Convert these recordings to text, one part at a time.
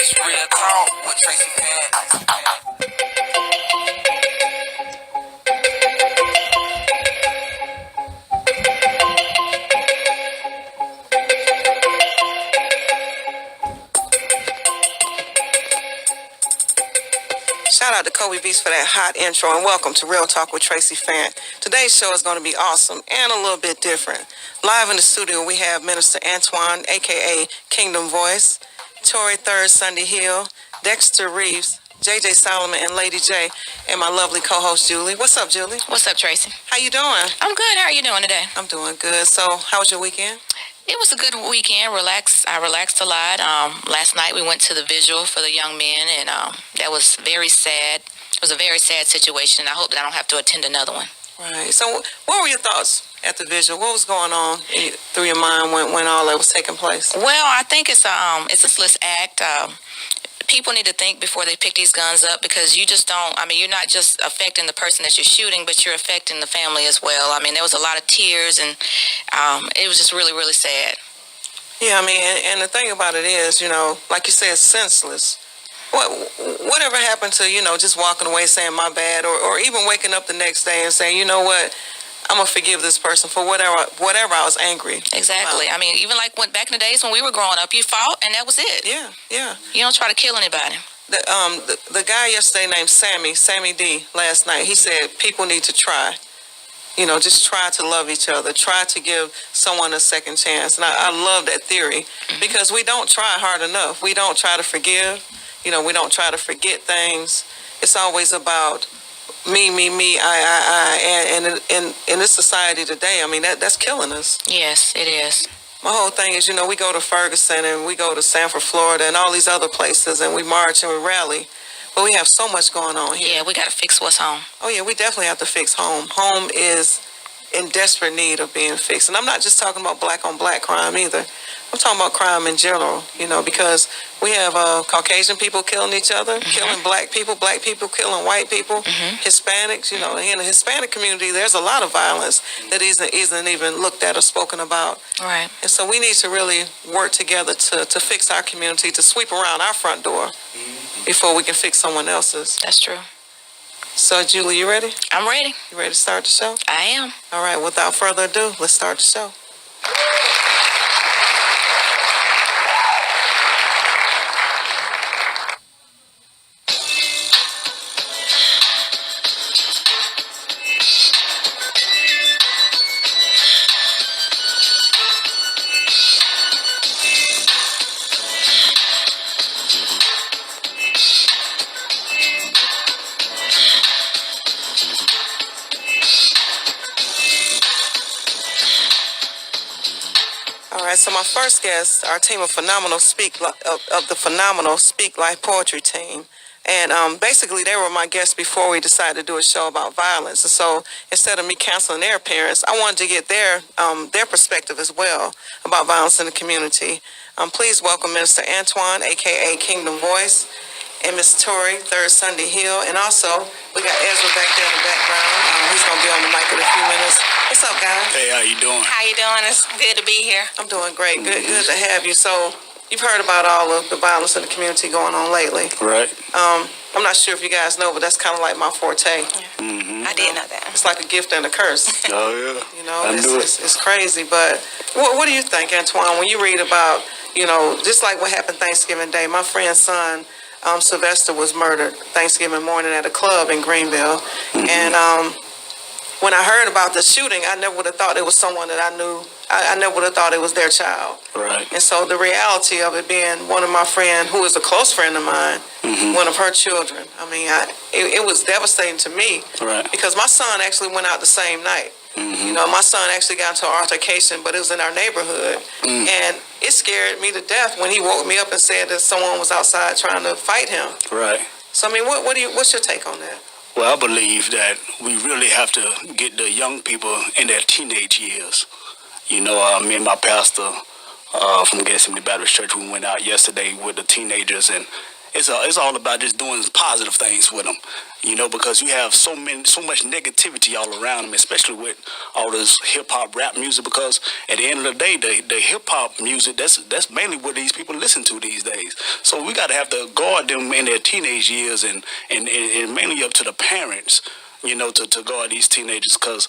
It's real talk with Traci Fant. Shout out to Kobe Beats for that hot intro, and welcome to Real Talk with Traci Fant. Today's show is going to be awesome and a little bit different. Live in the studio, we have Minister Antoine, a.k.a. Kingdom Voice, Tori Third Sunday Hill, Dexter Reeves, J.J. Solomon, and Lady J, and my lovely co-host, Julie. What's up, Julie? What's up, Traci? How you doing? I'm good. How are you doing today? I'm doing good. So, how was your weekend? It was a good weekend. I relaxed a lot. Last night we went to the vigil for the young men, and that was very sad. It was a very sad situation, and I hope that I don't have to attend another one. Right. So, what were your thoughts at the vigil? What was going on through your mind when all that was taking place? Well, I think it's a senseless act. People need to think before they pick these guns up, because you just don't, you're not just affecting the person that you're shooting, but you're affecting the family as well. There was a lot of tears, and it was just really, really sad. Yeah, and the thing about it is, like you said, senseless. Whatever happened to, just walking away saying my bad, or even waking up the next day and saying, you know what, I'm going to forgive this person for whatever I was angry. Exactly. Even like back in the days when we were growing up, you fought and that was it. Yeah. You don't try to kill anybody. The guy yesterday named Sammy D, last night, he said people need to try. Just try to love each other. Try to give someone a second chance. And I love that theory, because we don't try hard enough. We don't try to forgive. We don't try to forget things. It's always about me, I, and in this society today, that's killing us. Yes, it is. My whole thing is, we go to Ferguson and we go to Sanford, Florida, and all these other places, and we march and we rally, but we have so much going on here. Yeah, we got to fix what's home. Oh yeah, we definitely have to fix home. Home is in desperate need of being fixed, and I'm not just talking about black on black crime either. I'm talking about crime in general, because we have Caucasian people killing each other, killing black people killing white people, Hispanics, in the Hispanic community, there's a lot of violence that isn't even looked at or spoken about. Right. And so we need to really work together to fix our community, to sweep around our front door before we can fix someone else's. That's true. So, Julie, you ready? I'm ready. You ready to start the show? I am. All right, without further ado, let's start the show. So my first guest, our team of the phenomenal Speak Life Poetry team, and basically they were my guests before we decided to do a show about violence. And so instead of me canceling their appearance, I wanted to get their perspective as well about violence in the community. Please welcome Minister Antoine, aka Kingdom Voice, and Miss Tori Third Sunday Hill, and also we got Ezra back there in the background. He's gonna be on the mic in a few minutes. What's up, guys? Hey, how you doing? How you doing? It's good to be here. I'm doing great. Good to have you. So you've heard about all of the violence in the community going on lately. Right. I'm not sure if you guys know, but that's kind of like my forte. I did know that. It's like a gift and a curse. Oh, yeah. It's crazy. But what do you think, Antoine, when you read about, just like what happened Thanksgiving Day? My friend's son, Sylvester, was murdered Thanksgiving morning at a club in Greenville. And when I heard about the shooting, I never would have thought it was someone that I knew. I never would have thought it was their child. Right. And so the reality of it being one of my friends, who is a close friend of mine, one of her children, it was devastating to me. Right. Because my son actually went out the same night. My son actually got into an altercation, but it was in our neighborhood. And it scared me to death when he woke me up and said that someone was outside trying to fight him. Right. So, what's your take on that? Well, I believe that we really have to get the young people in their teenage years. Me and my pastor from Gethsemane Baptist Church, we went out yesterday with the teenagers, and it's all about just doing positive things with them, you know, because you have so much negativity all around them, especially with all this hip hop rap music. Because at the end of the day, the hip hop music, that's mainly what these people listen to these days. So we got to have to guard them in their teenage years, and mainly up to the parents, you know, to guard these teenagers, because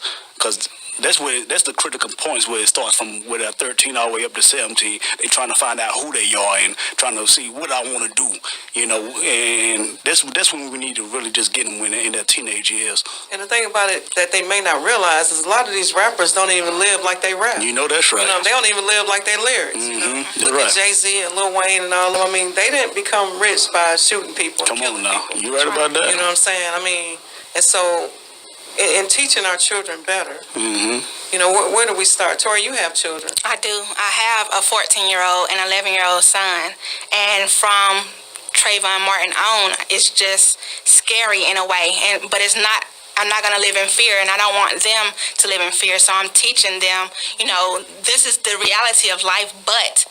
that's the critical points where it starts from where they're 13 all the way up to 17. They trying to find out who they are and trying to see what I want to do, you know. And that's when we need to really just get them in their teenage years. And the thing about it that they may not realize is a lot of these rappers don't even live like they rap. You know, that's right. You know, they don't even live like they lyrics. You know? Look right. at Jay-Z and Lil Wayne and all of them. I mean, they didn't become rich by shooting people. Come on now, people. you right about that. You know what I'm saying? I mean, and so in teaching our children better, you know, where do we start? Tori, you have children. I do. I have a 14-year-old and 11-year-old son. And from Trayvon Martin on, it's just scary in a way. But it's not. I'm not going to live in fear, and I don't want them to live in fear. So I'm teaching them, you know, this is the reality of life. But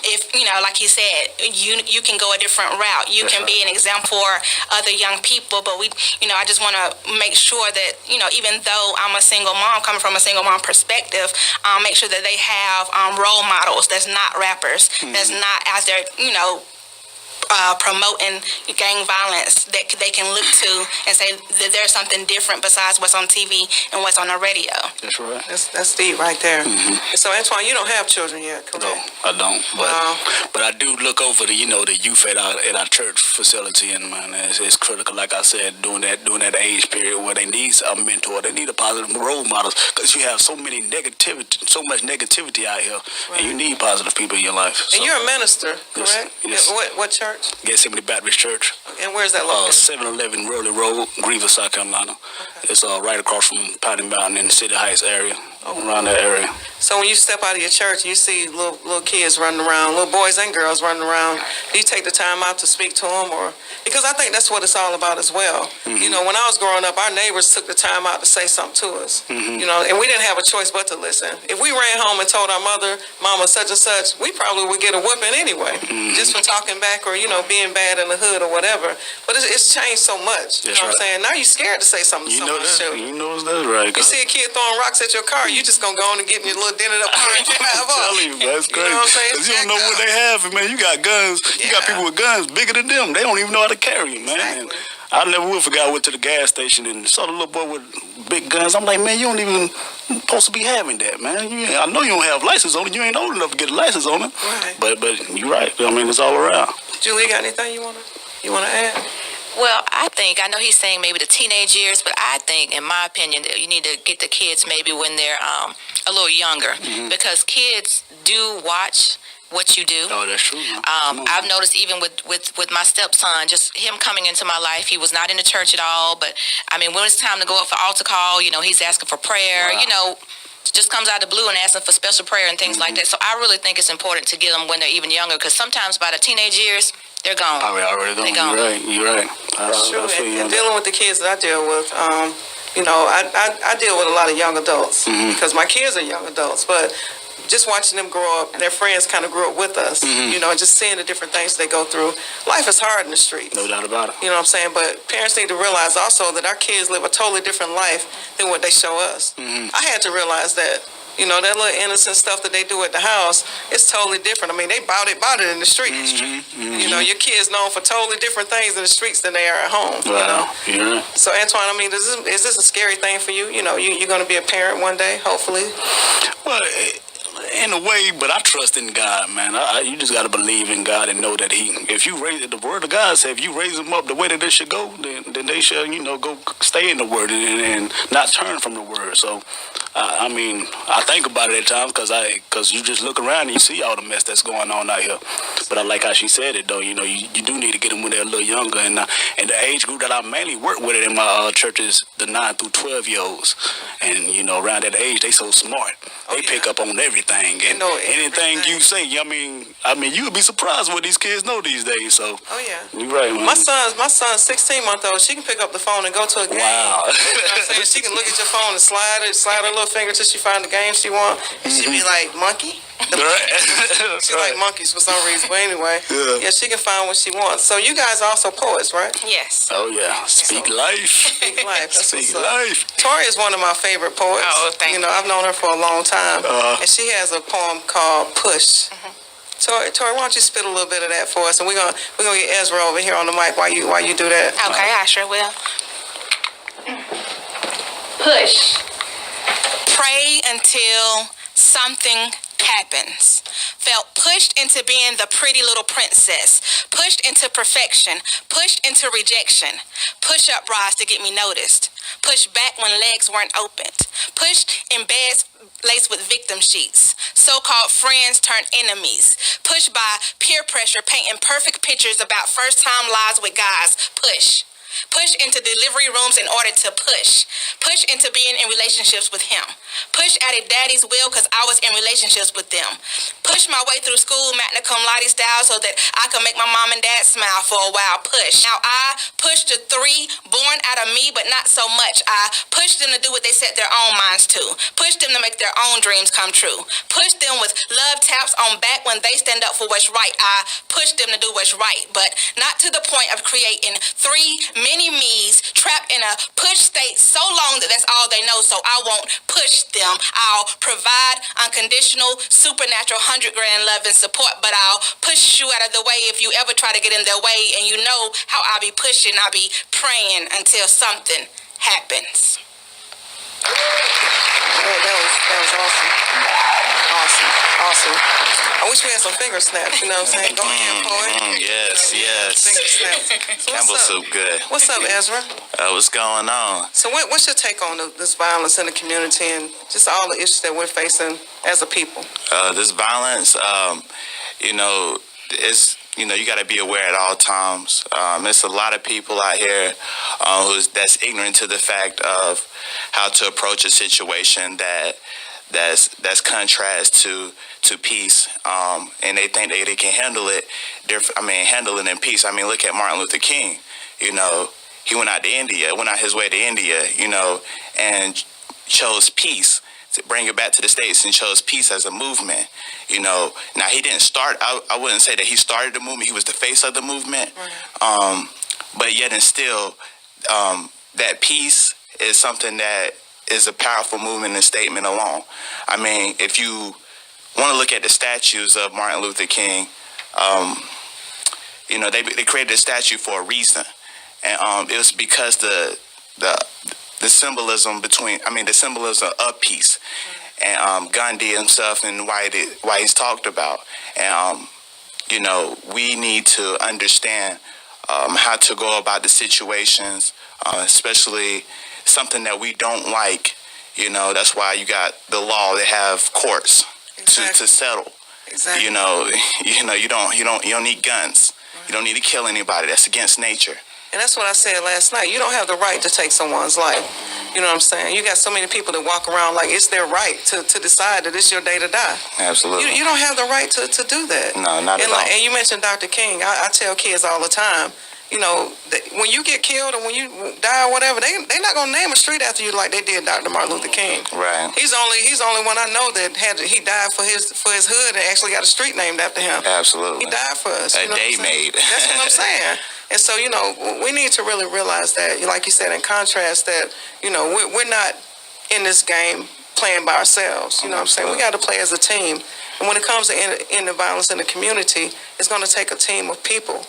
if, you know, like he said, you can go a different route. You can be an example for other young people. But we, you know, I just want to make sure that, you know, even though I'm a single mom, coming from a single mom perspective, make sure that they have role models that's not rappers, that's not out there, you know, promoting gang violence, that they can look to and say that there's something different besides what's on TV and what's on the radio. That's right. That's deep right there. So Antoine, you don't have children yet, correct? No, I don't. But I do look over the, you know, the youth at our church facility, and man, it's critical. Like I said, during that age period where they need a mentor, they need a positive role models, because you have so much negativity out here, and you need positive people in your life. So. And you're a minister, correct? Yes. What church? Gethsemane Baptist Church. And where's that located? 711 Rowley Road, Greenville, South Carolina. Okay. It's right across from Patty Mountain in the City Heights area. Around that area. So when you step out of your church, you see little kids running around, little boys and girls running around. Do you take the time out to speak to them, or because I think that's what it's all about as well. You know, when I was growing up, our neighbors took the time out to say something to us. You know, and we didn't have a choice but to listen. If we ran home and told our mother, "Mama, such and such," we probably would get a whooping anyway, just for talking back or, you know, being bad in the hood or whatever. But it's changed so much. You know what I'm saying? Now you're scared to say something to someone's children. You know that's right. You see a kid throwing rocks at your car, you just gonna go on and get in your little dented up car and drive off. I'm telling you, that's crazy. You know what I'm saying? Because you don't know what they have, man. You got guns. You got people with guns bigger than them. They don't even know how to carry them, man. Exactly. I never will forget. I went to the gas station and saw the little boy with big guns. I'm like, man, you don't even supposed to be having that, man. I know you don't have license on it. You ain't old enough to get a license on it. Right. But you're right. I mean, it's all around. Julie, got anything you wanna add? Well, I know he's saying maybe the teenage years, but I think, in my opinion, that you need to get the kids maybe when they're a little younger, because kids do watch what you do. Oh, that's true. I've noticed even with my stepson, just him coming into my life, he was not in the church at all, but I mean, when it's time to go up for altar call, you know, he's asking for prayer, you know, just comes out of the blue and asking for special prayer and things like that. So I really think it's important to get them when they're even younger, because sometimes by the teenage years, they're gone. Probably already gone. You're right. That's true. And dealing with the kids that I deal with, you know, I deal with a lot of young adults because my kids are young adults, but just watching them grow up, their friends kind of grew up with us, you know, just seeing the different things they go through. Life is hard in the streets. No doubt about it. You know what I'm saying? But parents need to realize also that our kids live a totally different life than what they show us. I had to realize that. You know, that little innocent stuff that they do at the house, it's totally different. I mean, they bout it in the streets. You know, your kids known for totally different things in the streets than they are at home. Wow. You know? Yeah. So, Antoine, I mean, is this a scary thing for you? You know, you're going to be a parent one day, hopefully. Well, in a way, but I trust in God, man. You just got to believe in God and know that if you raise the word of God says, if you raise them up the way that they should go, then they should, you know, go stay in the word and not turn from the word. So, I mean, I think about it at times because you just look around and you see all the mess that's going on out here. But I like how she said it, though. You know, you do need to get them when they're a little younger. And the age group that I mainly work with in my church is the 9 through 12-year-olds. And, you know, around that age, they so smart. They pick up on everything. And anything you say, I mean, you would be surprised what these kids know these days. So, you're right, man. My son's 16-month-old. She can pick up the phone and go to a game. Wow. You know what I'm saying? She can look at your phone and slide her little finger till she find the game she want. And she be like, monkey. She like monkeys for some reason. But anyway, yeah, she can find what she wants. So you guys are also poets, right? Yes. Oh yeah, speak life. Speak life. That's Speak what's up. life. Tori is one of my favorite poets. Oh, thank you. I've known her for a long time, and she has a poem called "Push." Tori, why don't you spit a little bit of that for us, and we're gonna get Ezra over here on the mic while you do that. Okay, I sure will. Push. Pray until something happens. Felt pushed into being the pretty little princess. Pushed into perfection. Pushed into rejection. Push up bras to get me noticed. Pushed back when legs weren't opened. Pushed in beds laced with victim sheets. So-called friends turned enemies. Pushed by peer pressure, painting perfect pictures about first-time lies with guys. Push. Push into delivery rooms in order to push. Push into being in relationships with him. Push at a daddy's will because I was in relationships with them. Push my way through school magna cum laude style so that I could make my mom and dad smile for a while. Push. Now I pushed the 3 born out of me, but not so much. I pushed them to do what they set their own minds to. Pushed them to make their own dreams come true. Pushed them with love taps on back when they stand up for what's right. I pushed them to do what's right, but not to the point of creating 3 mini me's trapped in a push state so long that that's all they know, so I won't push them. I'll provide unconditional, supernatural 100 grand love and support, but I'll push you out of the way if you ever try to get in their way, and you know how I'll be pushing, I'll be praying until something happens. That was awesome. Awesome. I wish we had some finger snaps, you know what I'm saying? Go ahead, poet. Yes. Finger snaps. So Campbell soup, good. What's up, Ezra? What's going on? So what's your take on this violence in the community and just all the issues that we're facing as a people? This violence, it's, you got to be aware at all times. There's a lot of people out here that's ignorant to the fact of how to approach a situation that's contrast to peace, and they think they can handle it. Handle it in peace. Look at Martin Luther King. He went out his way to India, and chose peace to bring it back to the States, and chose peace as a movement. Now he didn't start. I wouldn't say that he started the movement. He was the face of the movement. Right. But yet and still, that peace is something that is a powerful movement and statement alone. If you want to look at the statues of Martin Luther King, they created a statue for a reason, and it was because the symbolism the symbolism of peace, and Gandhi himself and why he's talked about, and we need to understand how to go about the situations, especially something that we don't like. That's why you got the law. They have courts to settle. Exactly. You don't need guns. Right. You don't need to kill anybody. That's against nature. And that's what I said last night. You don't have the right to take someone's life. You know what I'm saying? You got so many people that walk around like it's their right to decide that it's your day to die. Absolutely. You don't have the right to do that. No, not at all. And you mentioned Dr. King. I tell kids all the time, when you get killed or when you die or whatever, they're not gonna name a street after you like they did Dr. Martin Luther King. Right. He's the only one I know that he died for his hood and actually got a street named after him. Absolutely. He died for us. A day made. That's what I'm saying. And so, we need to really realize that, like you said, in contrast, that, we're not in this game playing by ourselves. You know what I'm saying? We got to play as a team. And when it comes to ending violence in the community, it's going to take a team of people.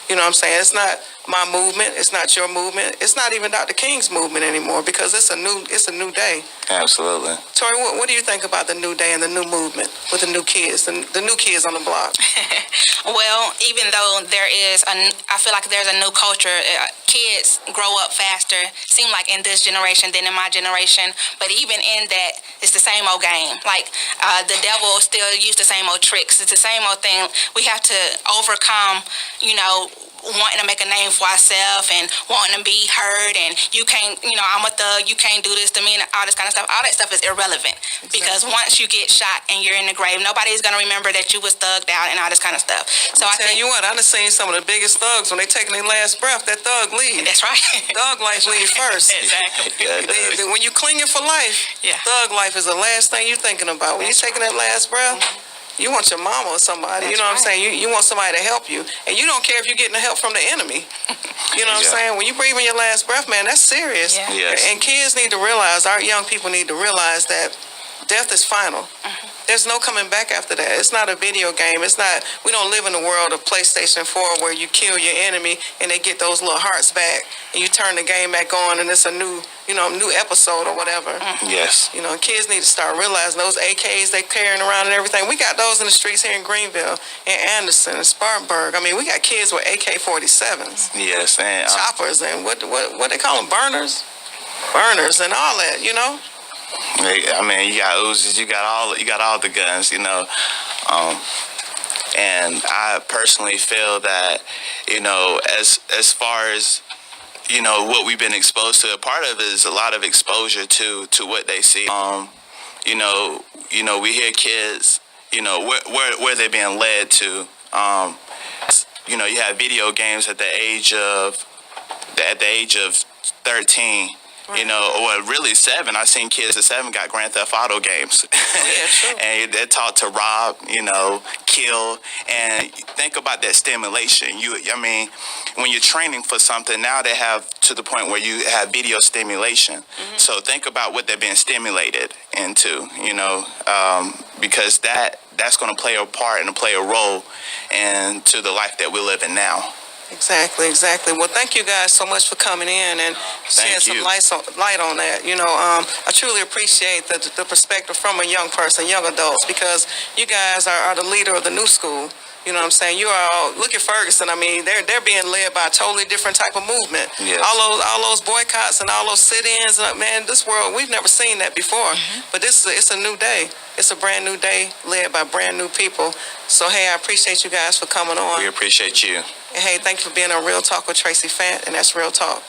You know what I'm saying? It's not my movement. It's not your movement. It's not even Dr. King's movement anymore because it's a new day. Absolutely. Tori, what do you think about the new day and the new movement with the new kids, the new kids on the block? Well, even though I feel like there's a new culture. Kids grow up faster, seem like in this generation than in my generation. But even in that, it's the same old game. Like the devil still use the same old tricks. It's the same old thing. We have to overcome, wanting to make a name for ourselves and wanting to be heard, and you can't, I'm a thug, you can't do this to me, and all this kind of stuff. All that stuff is irrelevant. Exactly. Because once you get shot and you're in the grave, nobody's going to remember that you was thugged out and all this kind of stuff. So I tell you what, I done seen some of the biggest thugs when they taking their last breath, that thug leave. That's right. Thug life leaves first. Exactly. When you clinging for life, thug life is the last thing you're thinking about. When you're taking that last breath, You want your mama or somebody. That's you know what I'm right. saying? You want somebody to help you. And you don't care if you're getting the help from the enemy. You know what I'm Yeah. saying? When you breathe in your last breath, man, that's serious. Yeah. Yes. And kids need to realize, our young people need to realize that death is final. There's no coming back after that. It's not a video game. It's not, we don't live in the world of PlayStation 4 where you kill your enemy and they get those little hearts back and you turn the game back on and it's a new, new episode or whatever. Yes. Kids need to start realizing those AKs they carrying around and everything. We got those in the streets here in Greenville, in Anderson, and Spartanburg. I mean, we got kids with AK-47s, Yes. And choppers, and what they call them, burners and all that, I mean, you got Uzis, you got all the guns, and I personally feel that, as far as what we've been exposed to, a part of it is a lot of exposure to what they see. We hear kids, where they're being led to. You have video games at the age of 13. Or really 7. I've seen kids at 7 got Grand Theft Auto games. Yeah, true. And they're taught to rob, kill. And think about that stimulation. When you're training for something, now they have to the point where you have video stimulation. So think about what they're being stimulated into, because that's going to play a part and play a role into the life that we're living now. Exactly. Well, thank you guys so much for coming in and shedding some light on that. I truly appreciate the perspective from a young person, young adults, because you guys are the leader of the new school. You know what I'm saying? You are all, look at Ferguson. I mean, they're being led by a totally different type of movement. Yes. All those boycotts and all those sit-ins. Man, this world, we've never seen that before. But it's a new day. It's a brand new day led by brand new people. So, hey, I appreciate you guys for coming on. We appreciate you. And hey, thank you for being on Real Talk with Traci Fant, and that's Real Talk.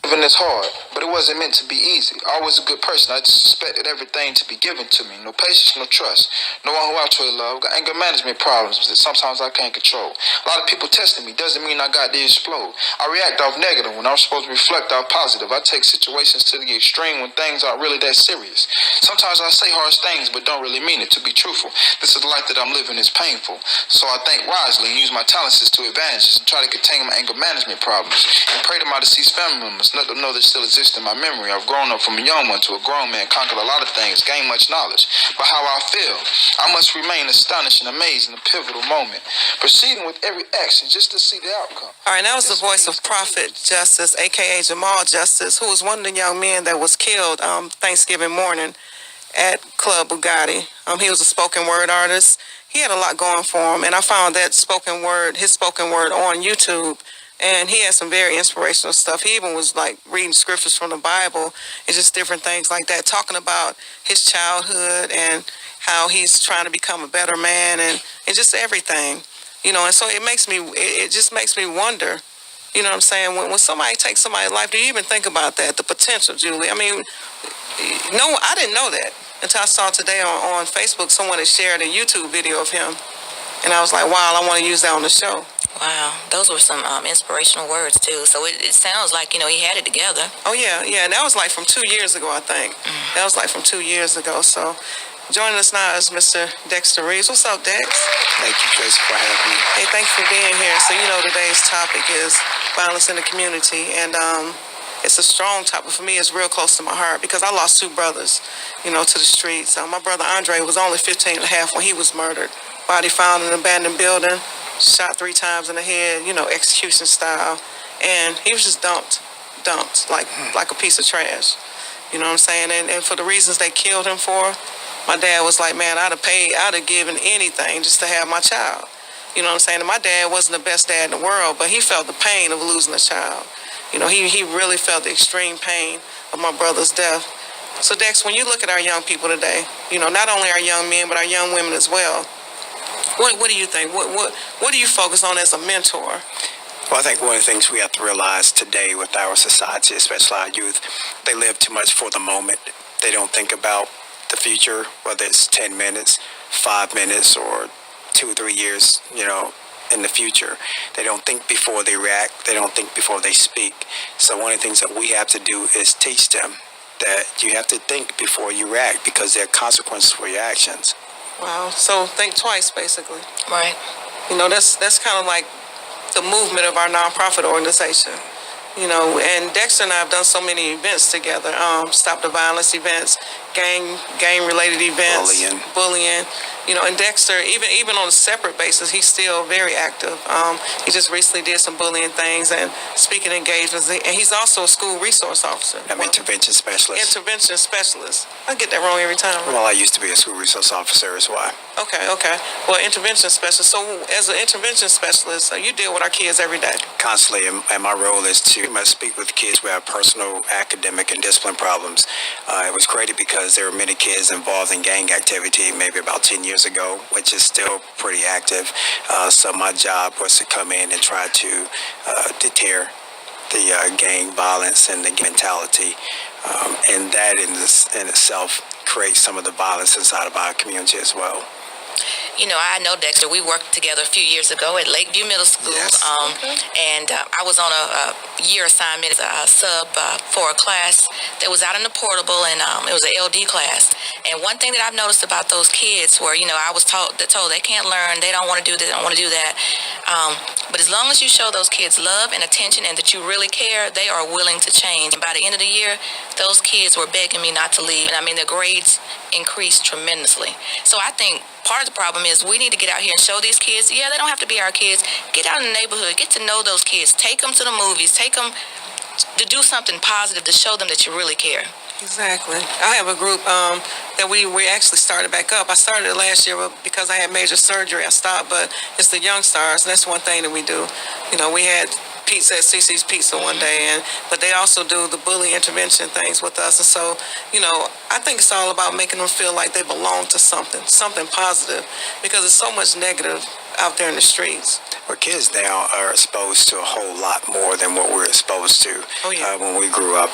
Living is hard, but it wasn't meant to be easy. Always a good person. I just expected everything to be given to me. No patience, no trust. No one who I truly love. Got anger management problems that sometimes I can't control. A lot of people testing me. Doesn't mean I got to explode. I react off negative when I'm supposed to reflect off positive. I take situations to the extreme when things aren't really that serious. Sometimes I say harsh things, but don't really mean it. To be truthful, this is the life that I'm living is painful. So I think wisely and use my talents to advantages and try to contain my anger management problems and pray to my deceased family members. Let them know they still exist in my memory. I've grown up from a young one to a grown man, conquered a lot of things, gained much knowledge. But how I feel, I must remain astonished and amazed in a pivotal moment, proceeding with every action just to see the outcome. All right, that was the voice of Prophet Justice, a.k.a. Jamal Justice, who was one of the young men that was killed Thanksgiving morning at Club Bugatti. He was a spoken word artist. He had a lot going for him, and I found that his spoken word on YouTube. And he had some very inspirational stuff. He even was like reading scriptures from the Bible and just different things like that, talking about his childhood and how he's trying to become a better man and just everything, And so it just makes me wonder, you know what I'm saying? When somebody takes somebody's life, do you even think about that? The potential, Julie. I mean, no, I didn't know that until I saw today on Facebook someone had shared a YouTube video of him. And I was like, wow, I want to use that on the show. Wow, those were some inspirational words too. So it sounds like he had it together. Oh yeah, and that was like from 2 years ago, I think. That was like from 2 years ago. So joining us now is Mr. Dexter Reeves. What's up, Dex? Thank you, Traci, for having me. Hey, thanks for being here. So today's topic is violence in the community, and it's a strong topic for me. It's real close to my heart because I lost 2 brothers, to the streets. My brother Andre was only 15 and a half when he was murdered. Body found in an abandoned building. Shot 3 times in the head, execution style. And he was just dumped like a piece of trash. You know what I'm saying? And for the reasons they killed him for, my dad was like, man, I'd have given anything just to have my child. You know what I'm saying? And my dad wasn't the best dad in the world, but he felt the pain of losing a child. He really felt the extreme pain of my brother's death. So Dex, when you look at our young people today, not only our young men, but our young women as well, what do you think? What do you focus on as a mentor? Well, I think one of the things we have to realize today with our society, especially our youth, they live too much for the moment. They don't think about the future, whether it's 10 minutes, 5 minutes, or 2 or 3 years, in the future. They don't think before they react. They don't think before they speak. So one of the things that we have to do is teach them that you have to think before you react because there are consequences for your actions. Wow. So think twice, basically. Right. You know, that's kind of like the movement of our nonprofit organization. You know, and Dexter and I have done so many events together. Stop the violence events, gang-related events, bullying. You know, and Dexter, even on a separate basis, he's still very active. He just recently did some bullying things and speaking engagements. And he's also a school resource officer. I'm intervention specialist. Intervention specialist. I get that wrong every time. Right? Well, I used to be a school resource officer as well. Okay. Well, intervention specialist. So as an intervention specialist, you deal with our kids every day. Constantly, and my role is to speak with kids who have personal, academic, and discipline problems. It was created because there were many kids involved in gang activity maybe about 10 years ago, which is still pretty active. So my job was to come in and try to deter the gang violence and the gang mentality. And that in itself creates some of the violence inside of our community as well. You know, I know Dexter. We worked together a few years ago at Lakeview Middle School. Yes. And I was on a year assignment as a sub for a class that was out in the portable, and it was an LD class. And one thing that I've noticed about those kids were, you know, I was told they can't learn, they don't want to do this, they don't want to do that. But as long as you show those kids love and attention and that you really care, they are willing to change. And by the end of the year, those kids were begging me not to leave. And I mean, their grades increased tremendously. So I think part of the problem is we need to get out here and show these kids, yeah, they don't have to be our kids. Get out in the neighborhood, get to know those kids, take them to the movies, take them to do something positive to show them that you really care. Exactly. I have a group that we actually started back up. I started it last year because I had major surgery. I stopped, but it's the Young Stars, and that's one thing that we do. You know, we had pizza at CC's Pizza one day, but they also do the bully intervention things with us. And so, you know, I think it's all about making them feel like they belong to something positive, because there's so much negative out there in the streets. Well, kids now are exposed to a whole lot more than what we're exposed to when we grew up,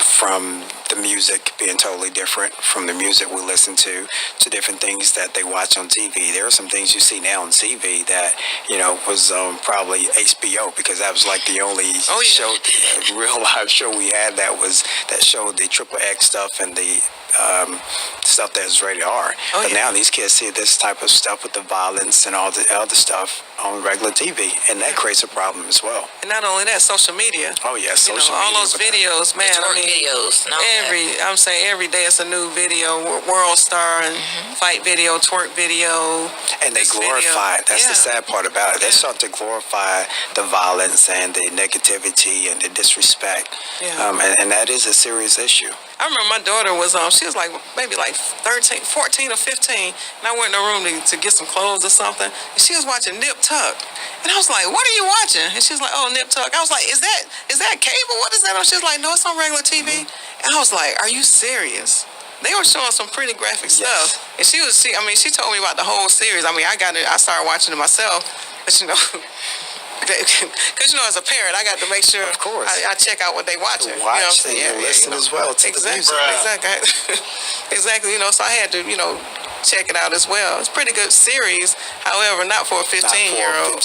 from the music being totally different, from the music we listen to different things that they watch on TV. There are some things you see now on TV that, you know, was probably HBO, because that was like the only show, real live show we had that showed the XXX stuff and the stuff that's rated R. But now these kids see this type of stuff with the violence and all the other stuff on regular TV, and that creates a problem as well. And not only that, social media. Oh yeah, social media. All those videos, man. I mean, videos. I'm saying every day it's a new video, World Star and fight video, twerk video. And they glorify it. That's the sad part about it. They start to glorify the violence and the negativity and the disrespect. And that is a serious issue. I remember my daughter was she was like maybe like 13, 14 or 15, and I went in her room to get some clothes or something, and she was watching Nip Tuck, and I was like, "What are you watching?" And she was like, "Oh, Nip Tuck." I was like, "Is that cable? What is that?" And she was like, "No, it's on regular TV." And I was like, "Are you serious?" They were showing some pretty graphic stuff, and she told me about the whole series. I mean, I started watching it myself, but you know. Because, you know, as a parent, I got to make sure of course. I check out what they watching. Watch and listen as well to the music. Exactly. You know, so I had to, you know, check it out as well. It's a pretty good series. However, not for a 15-year-old.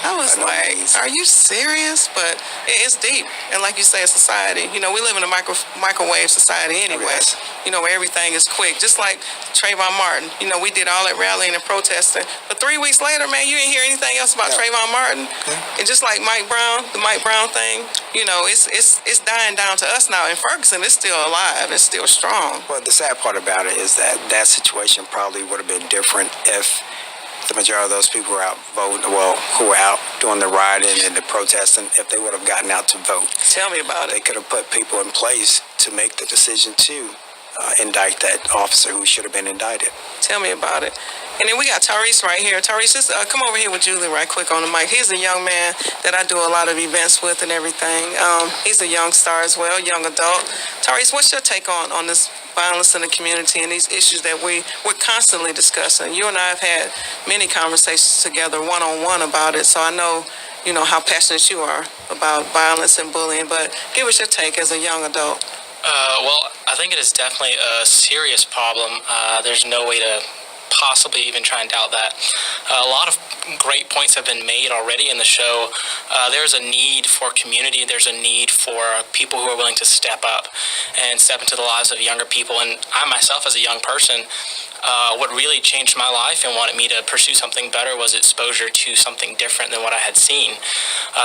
I was like, are you serious? But it's deep. And like you say, society, you know, we live in a microwave society anyway. You know, where everything is quick. Just like Trayvon Martin. You know, we did all that rallying and protesting. But 3 weeks later, man, you didn't hear anything else about Trayvon Martin. And just like Mike Brown, the Mike Brown thing, you know, it's dying down to us now. And Ferguson is still alive. It's still strong. Well, the sad part about it is that situation probably would have been different if the majority of those people were out voting, who were out doing the rioting and the protesting, if they would have gotten out to vote. Tell me about it. They could have put people in place to make the decision to indict that officer who should have been indicted. Tell me about it. And then we got Tarice right here. Tarice, just come over here with Julie right quick on the mic. He's a young man that I do a lot of events with and everything. He's a young star as well, young adult. Tarice, what's your take on this violence in the community and these issues that we're constantly discussing? You and I have had many conversations together one-on-one about it, so I know, you know, how passionate you are about violence and bullying, but give us your take as a young adult. Well, I think it is definitely a serious problem. There's no way to possibly even try and doubt that. A lot of great points have been made already in the show. There's a need for community. There's a need for people who are willing to step up and step into the lives of younger people. And I myself, as a young person, what really changed my life and wanted me to pursue something better was exposure to something different than what I had seen.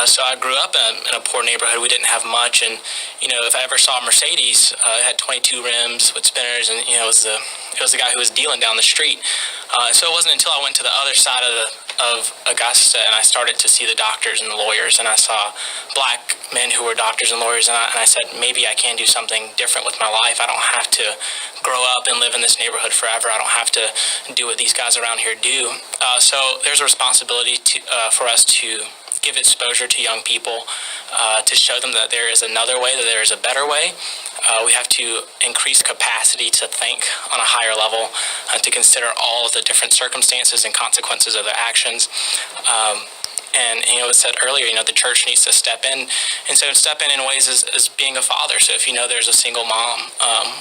So I grew up in a poor neighborhood. We didn't have much, and if I ever saw a Mercedes, it had 22 rims with spinners, and it was the guy who was dealing down the street. So it wasn't until I went to the other side of Augusta and I started to see the doctors and the lawyers, and I saw black men who were doctors and lawyers, and I said, maybe I can do something different with my life. I don't have to grow up and live in this neighborhood forever. I don't have to do what these guys around here do. So there's a responsibility for us to give exposure to young people, to show them that there is another way, that there is a better way. We have to increase capacity to think on a higher level, to consider all of the different circumstances and consequences of their actions. And it was said earlier, the church needs to step in. And so step in ways as being a father. So if there's a single mom,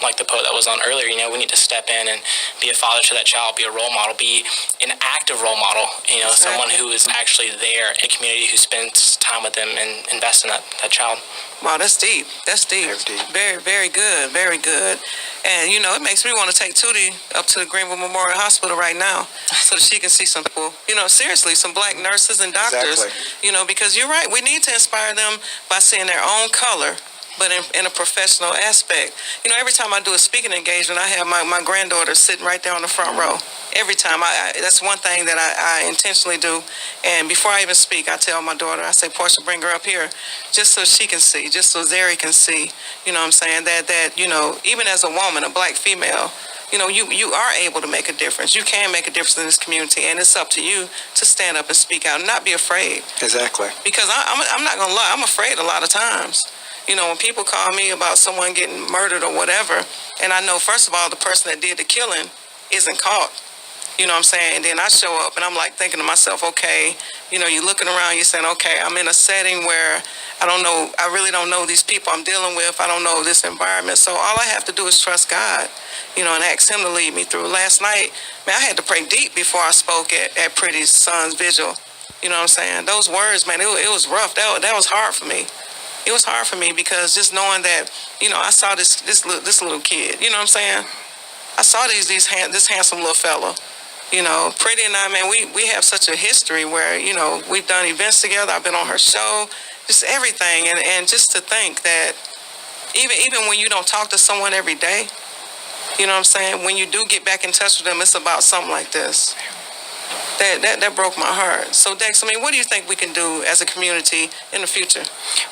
like the poet that was on earlier, we need to step in and be a father to that child, be a role model, be an active role model, exactly. Someone who is actually there in a community, who spends time with them and invests in that child. Wow, that's deep. That's deep. Very, very good. Very good. And, it makes me want to take Tootie up to the Greenville Memorial Hospital right now so that she can see some people, seriously, some black nurses and doctors, exactly. Because you're right. We need to inspire them by seeing their own color, but in a professional aspect. Every time I do a speaking engagement, I have my granddaughter sitting right there on the front row. Every time. That's one thing that I intentionally do. And before I even speak, I tell my daughter, I say, Portia, bring her up here just so she can see, just so Zeri can see, what I'm saying, that even as a woman, a black female, you are able to make a difference. You can make a difference in this community, and it's up to you to stand up and speak out and not be afraid. Exactly. Because I'm not going to lie, I'm afraid a lot of times. When people call me about someone getting murdered or whatever, and I know, first of all, the person that did the killing isn't caught. You know what I'm saying? And then I show up and I'm like thinking to myself, okay, you're looking around, you're saying, okay, I'm in a setting where I really don't know these people I'm dealing with. I don't know this environment. So all I have to do is trust God, and ask him to lead me through. Last night, man, I had to pray deep before I spoke at Pretty's son's vigil. You know what I'm saying? Those words, man, it was rough. That was hard for me. It was hard for me because just knowing that, I saw this little kid, you know what I'm saying? I saw this handsome little fella. Pretty and I, man, we have such a history where, we've done events together. I've been on her show, just everything. And just to think that even when you don't talk to someone every day, you know what I'm saying? When you do get back in touch with them, it's about something like this. That broke my heart. So, Dex, what do you think we can do as a community in the future?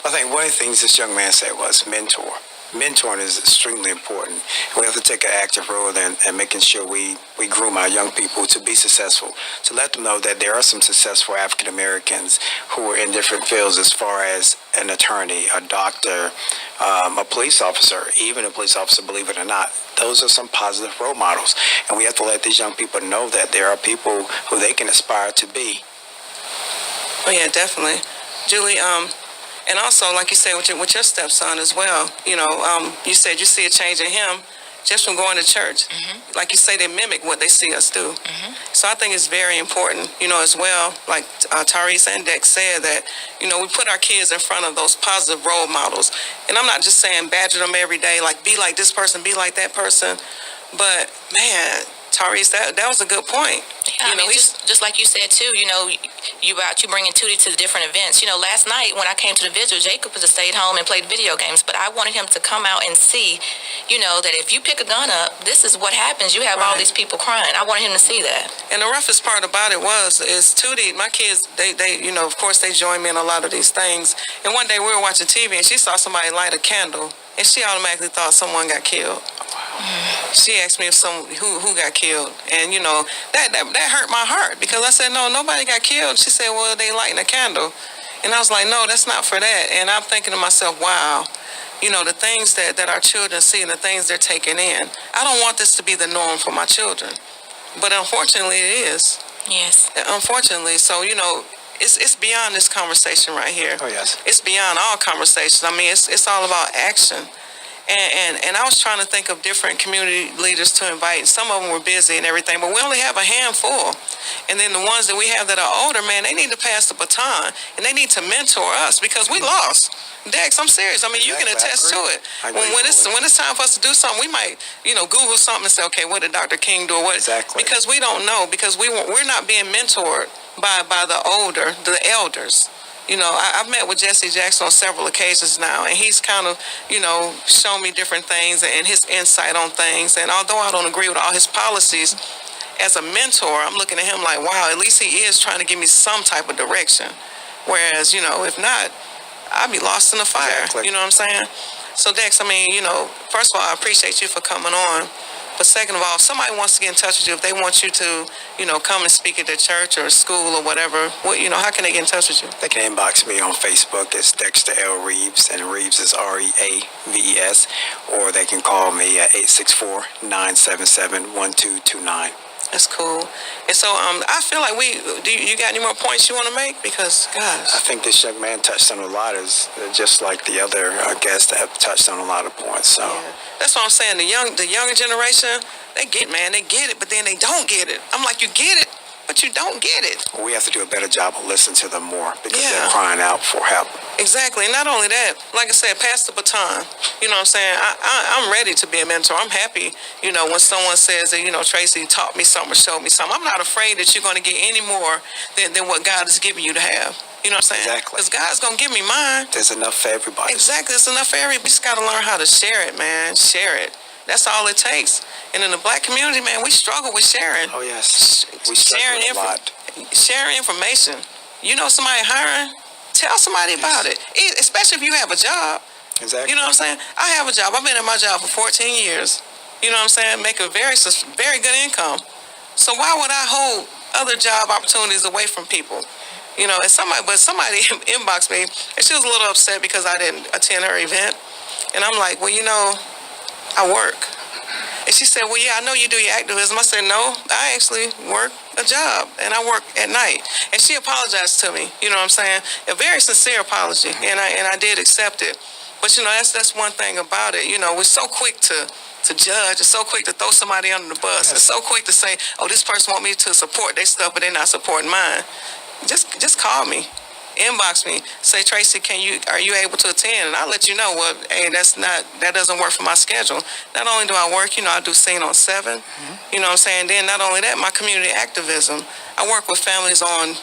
I think one of the things this young man said was mentor. Mentoring is extremely important. We have to take an active role in making sure we groom our young people to be successful, to let them know that there are some successful African Americans who are in different fields, as far as an attorney, a doctor, a police officer, even a police officer, believe it or not. Those are some positive role models. And we have to let these young people know that there are people who they can aspire to be. Oh, yeah, definitely. Julie, and also, like you said, with your stepson as well, you said you see a change in him just from going to church. Mm-hmm. Like you say, they mimic what they see us do. Mm-hmm. So I think it's very important, as well, like Therese and Dex said, that, we put our kids in front of those positive role models. And I'm not just saying badger them every day, like be like this person, be like that person. But, man, Therese, that was a good point. Yeah, just like you said too, you bringing Tootie to the different events. Last night when I came to the vigil, Jacob was stayed home and played video games, but I wanted him to come out and see, that if you pick a gun up, this is what happens. You have all these people crying. I wanted him to see that. And the roughest part about it is Tootie, my kids, they of course they join me in a lot of these things. And one day we were watching TV and she saw somebody light a candle and she automatically thought someone got killed. She asked me if who got killed, and that hurt my heart because I said no, nobody got killed. She said, well, they lighting a candle, and I was like, no, that's not for that. And I'm thinking to myself, wow, the things that our children see and the things they're taking in. I don't want this to be the norm for my children, but unfortunately it is. Yes. Unfortunately, so it's beyond this conversation right here. Oh yes. It's beyond all conversations. It's all about action. And I was trying to think of different community leaders to invite. Some of them were busy and everything, but we only have a handful. And then the ones that we have that are older, man, they need to pass the baton, and they need to mentor us because we lost. Dex, I'm serious. I mean, you can attest to it. When it's time for us to do something, we might, Google something and say, okay, what did Dr. King do? Or what? Exactly. Because we don't know, because we're not being mentored by the elders. I've met with Jesse Jackson on several occasions now, and he's kind of, shown me different things and his insight on things. And although I don't agree with all his policies, as a mentor, I'm looking at him like, wow, at least he is trying to give me some type of direction. Whereas, if not, I'd be lost in the fire. Exactly. You know what I'm saying? So, Dex, I mean, first of all, I appreciate you for coming on. But second of all, if somebody wants to get in touch with you, if they want you to, come and speak at their church or school or whatever, how can they get in touch with you? They can inbox me on Facebook. It's Dexter L. Reeves, and Reeves is Reaves, or they can call me at 864-977-1229. That's cool. And so I feel like you got any more points you want to make? Because, gosh. I think this young man touched on a lot, just like the other guests that have touched on a lot of points. So yeah. That's what I'm saying. The younger generation, they get it, but then they don't get it. I'm like, you get it, but you don't get it. We have to do a better job of listening to them more because they're crying out for help. Exactly. And not only that, like I said, pass the baton. You know what I'm saying? I'm ready to be a mentor. I'm happy, when someone says that, Traci taught me something or showed me something. I'm not afraid that you're going to get any more than what God has given you to have. You know what I'm saying? Exactly. Because God's going to give me mine. There's enough for everybody. Exactly. There's enough for everybody. We just got to learn how to share it, man. Share it. That's all it takes. And in the black community, man, we struggle with sharing. Oh, yes. We struggle a lot. Sharing information. Somebody hiring? Tell somebody about it. Especially if you have a job. Exactly. You know what I'm saying? I have a job. I've been at my job for 14 years. You know what I'm saying? Make a very good income. So why would I hold other job opportunities away from people? And somebody inboxed me, and she was a little upset because I didn't attend her event. And I'm like, well, I work. And she said, well, yeah, I know you do your activism. I said, no, I actually work a job, and I work at night. And she apologized to me, you know what I'm saying? A very sincere apology, and I did accept it. But, that's one thing about it. We're so quick to judge. It's so quick to throw somebody under the bus. It's so quick to say, oh, this person want me to support their stuff, but they're not supporting mine. Just call me. Inbox me, say, Traci, are you able to attend? And I'll let you know, well, hey, that doesn't work for my schedule. Not only do I work, I do Scene on 7, you know what I'm saying? Then not only that, my community activism, I work with families on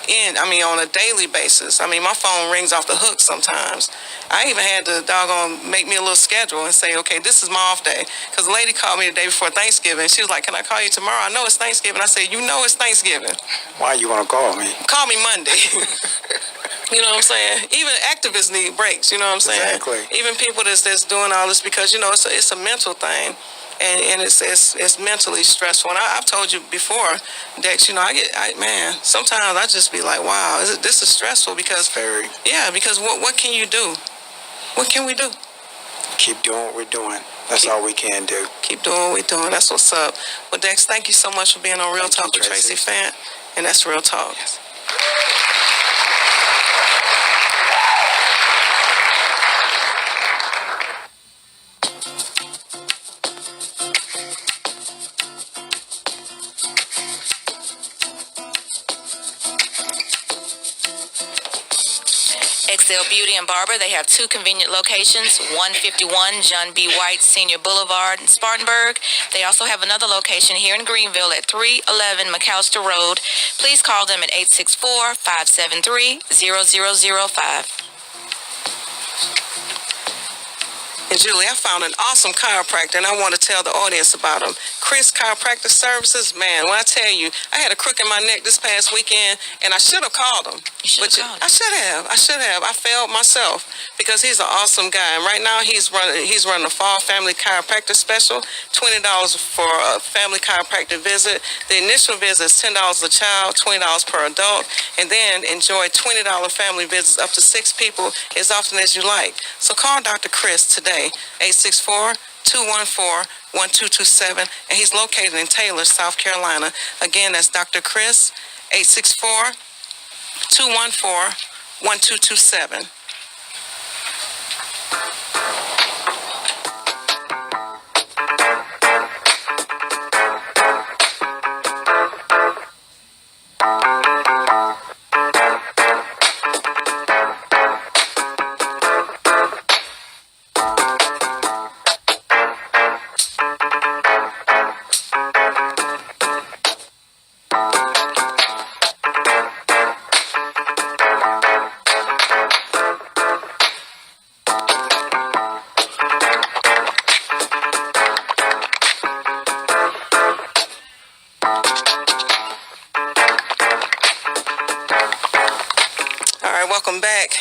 a daily basis. My phone rings off the hook sometimes. I even had to make me a little schedule and say, okay, this is my off day. Because a lady called me the day before Thanksgiving. She was like, can I call you tomorrow? I know it's Thanksgiving. I said, it's Thanksgiving. Why you want to call me? Call me Monday. You know what I'm saying? Even activists need breaks, you know what I'm saying? Exactly. Even people that's doing all this because, it's a mental thing. And it's mentally stressful. And I've told you before, Dex, sometimes I just be like, wow, this is stressful because... Very. Yeah, because what can you do? What can we do? Keep doing what we're doing. That's all we can do. Keep doing what we're doing. That's what's up. Well, Dex, thank you so much for being on Real Talk with Traci Fant. And that's Real Talk. Yes. Excel Beauty and Barber, they have two convenient locations, 151 John B. White Senior Boulevard in Spartanburg. They also have another location here in Greenville at 311 McAllister Road. Please call them at 864-573-0005. And Julie, I found an awesome chiropractor, and I want to tell the audience about him. Chris Chiropractic Services, man, when I tell you, I had a crook in my neck this past weekend, and I should have called him. I should have. I failed myself because he's an awesome guy. And right now he's running a fall family chiropractic special, $20 for a family chiropractic visit. The initial visit is $10 a child, $20 per adult, and then enjoy $20 family visits up to 6 people as often as you like. So call Dr. Chris today, 864-214-1227, and he's located in Taylor, South Carolina. Again, that's Dr. Chris, 864-214-1227. welcome back.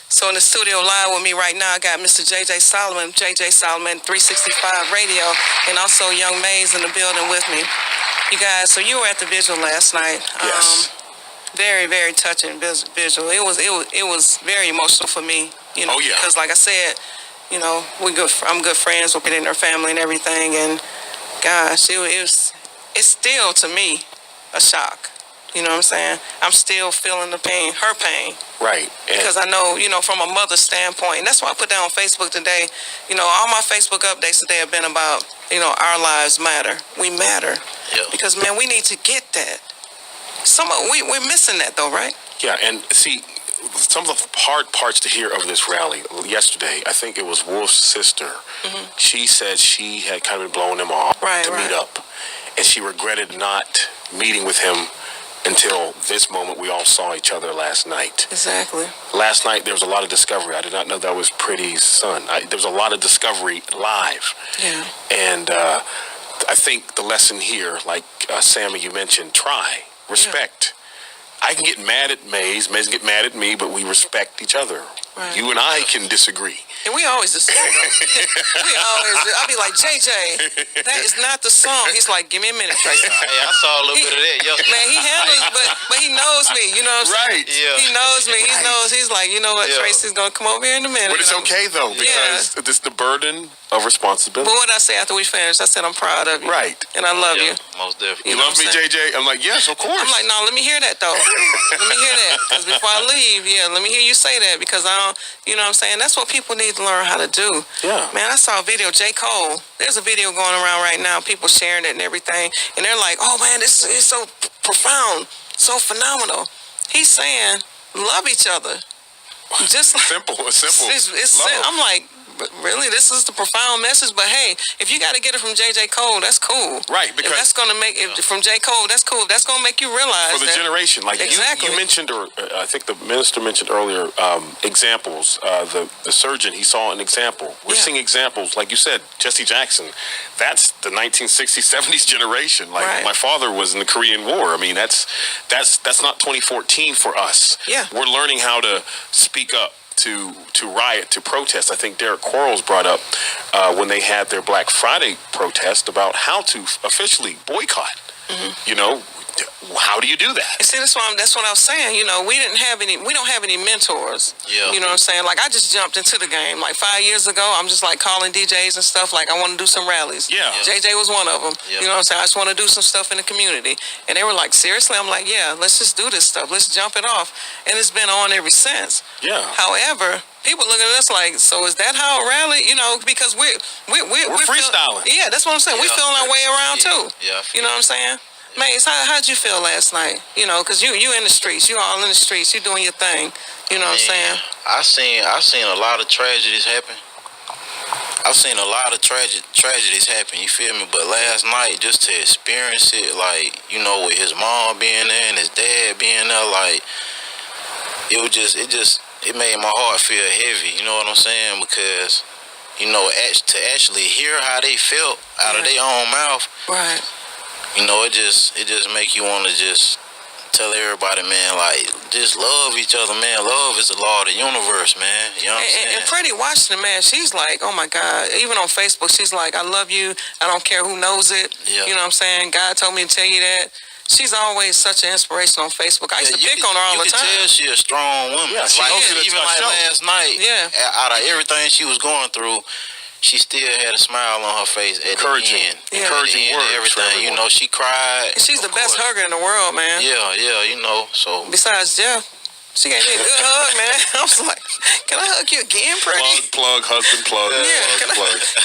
So in the studio live with me right now, I got Mr. J.J. Solomon, 365 Radio, and also Young Mays in the building with me. You guys, so you were at the vigil last night. Yes. Very, very touching visual. It was very emotional for me. You know, oh, yeah. Because like I said, you know, I'm good friends with their family and everything, and gosh, it's still to me a shock. You know what I'm saying? I'm still feeling the pain, her pain. Right. Because I know, you know, from a mother's standpoint, and that's why I put that on Facebook today. You know, all my Facebook updates today have been about, you know, our lives matter. We matter. Yeah. Because, man, we need to get that. We're missing that, though, right? Yeah, and see, some of the hard parts to hear of this rally yesterday, I think it was Wolf's sister. Mm-hmm. She said she had kind of blown him off to meet up. And she regretted not meeting with him until this moment. We all saw each other last night. Exactly. Last night, there was a lot of discovery. I did not know that was Pretty's son. There was a lot of discovery live. Yeah. And I think the lesson here, like Sammy, you mentioned, try. Respect. Yeah. I can get mad at Mays can get mad at me, but we respect each other. Right. You and I can disagree. And we always disagree. I'll be like, JJ, that is not the song. He's like, give me a minute, Traci. Hey, I saw a little bit of that yesterday. Man, he handles it, but he knows me. You know what I'm saying? Right. Yeah. He knows me. He knows. He's like, you know what, Traci's going to come over here in a minute. But it's okay, though, because it's the burden of responsibility. But what did I say after we finished? I said, I'm proud of you. Right. And I love you. Most definitely. You love me, JJ? I'm like, yes, of course. I'm like, no, let me hear that, though. Let me hear that. Because before I leave, let me hear you say that. Because I don't, you know what I'm saying? That's what people need to learn how to do. Yeah. Man, I saw a video, J. Cole. There's a video going around right now, people sharing it and everything. And they're like, oh, man, this is so profound, so phenomenal. He's saying, love each other. Just like, simple. I'm like, really, this is the profound message. But hey, if you got to get it from J.J. Cole, that's cool. Right, because if that's going to make it from J. Cole, that's cool. That's going to make you realize for the generation. Like exactly. you mentioned, or I think the minister mentioned earlier, examples. The surgeon, he saw an example. We're seeing examples, like you said, Jesse Jackson. That's the 1960s, 70s generation. Like my father was in the Korean War. I mean, that's not 2014 for us. Yeah, we're learning how to speak up. To riot, to protest. I think Derek Quarles brought up when they had their Black Friday protest about how to officially boycott. Mm-hmm. You know, how do you do that? See, that's what I was saying. You know, we don't have any mentors. Yeah. You know what I'm saying? Like, I just jumped into the game. Like 5 years ago, I'm just like calling DJs and stuff. Like, I want to do some rallies. Yeah. JJ was one of them. Yeah. You know what I'm saying? I just want to do some stuff in the community. And they were like, seriously? I'm like, yeah, let's just do this stuff. Let's jump it off. And it's been on ever since. Yeah. However, people look at us like, so is that how a rally? You know, because we're freestyling. Yeah, that's what I'm saying. We're feeling our way around too. Yeah. You know what I'm saying? Mace, how'd you feel last night? You know, because you in the streets. You all in the streets. You doing your thing. You know what I'm saying? I seen a lot of tragedies happen. I've seen a lot of tragedies happen, you feel me? But last night, just to experience it, like, you know, with his mom being there and his dad being there, like, it made my heart feel heavy, you know what I'm saying? Because, you know, to actually hear how they felt out of their own mouth. Right. You know, it just make you want to just tell everybody, man, like, just love each other, man. Love is the law of the universe, man. You know what I'm saying? And Pretty Washington, man, she's like, oh my God. Even on Facebook, she's like, I love you. I don't care who knows it. Yeah. You know what I'm saying? God told me to tell you that. She's always such an inspiration on Facebook. I used to pick on her all the time. You can tell she's a strong woman. Yeah, even like last night, out of everything she was going through, she still had a smile on her face at the end. Encouraging words. Everything, you know, she cried. She's the best hugger in the world, man. Yeah, you know, so. Besides Jeff. She gave me a good hug, man. I was like, can I hug you again, Pretty? Plug, husband, plug. Yeah,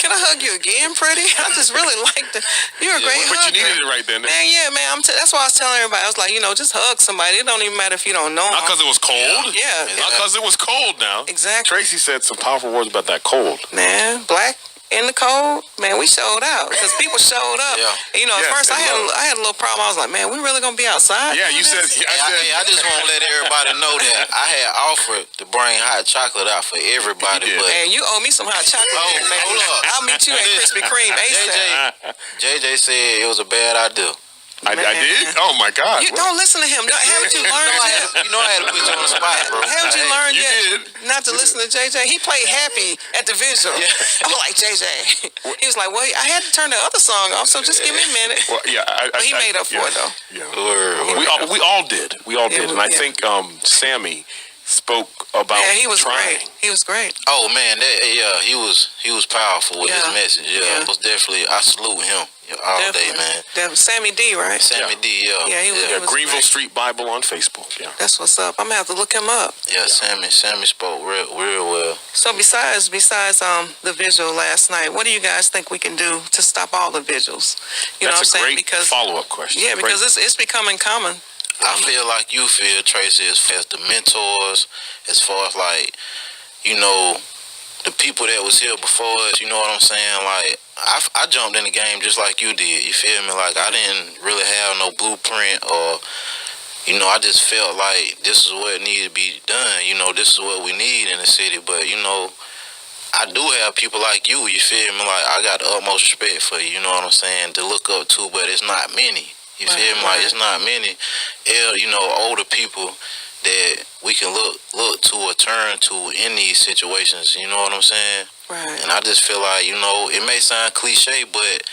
can I hug you again, Pretty? I just really liked it. You're a great hugger. But you needed it right then. Man, that's why I was telling everybody. I was like, you know, just hug somebody. It don't even matter if you don't know them. Not because it was cold. Yeah. Not because it was cold now. Exactly. Traci said some powerful words about that cold. Man, black in the cold, man, we showed out because people showed up. Yeah. And, you know, at first I had a little problem. I was like, man, we really gonna be outside? Yeah, you said. I just want to let everybody know that I had offered to bring hot chocolate out for everybody, but and you owe me some hot chocolate, man. Hold up. I'll meet you at Krispy Kreme ASAP. JJ said it was a bad idea. I did? Oh, my God. You don't listen to him. Haven't you learned yet? You know I had to put you on the spot, bro. Haven't you learned You yet did. not to listen to JJ? He played happy at the visual. Yeah. I'm like, JJ. He was like, well, I had to turn the other song off, so just give me a minute. Well, yeah. But he made up for it, though. Yeah. We all did. We all did. And I think Sammy spoke about he was trying. great. He was great. Oh man, he was powerful with his message. Yeah, it was definitely. I salute him all day, man. Sammy D, right? Sammy D, yeah. Yeah, he was Greenville great. Street Bible on Facebook. Yeah. That's what's up. I'm gonna have to look him up. Yeah, Sammy spoke real well. So besides the visual last night, what do you guys think we can do to stop all the visuals? You know what I'm That's a saying? great follow-up question. Yeah, because it's becoming common. I feel like you feel, Tracy, as far as the mentors, as far as like, the people that was here before us, you know what I'm saying? Like, I jumped in the game just like you did, you feel me? Like, I didn't really have no blueprint or, I just felt like this is what needed to be done. This is what we need in the city. But, I do have people like you feel me? Like, I got the utmost respect for you, you know what I'm saying, to look up to, but it's not many. You feel me? Like, it's not many, older people that we can look to or turn to in these situations. You know what I'm saying? Right. And I just feel like, it may sound cliche, but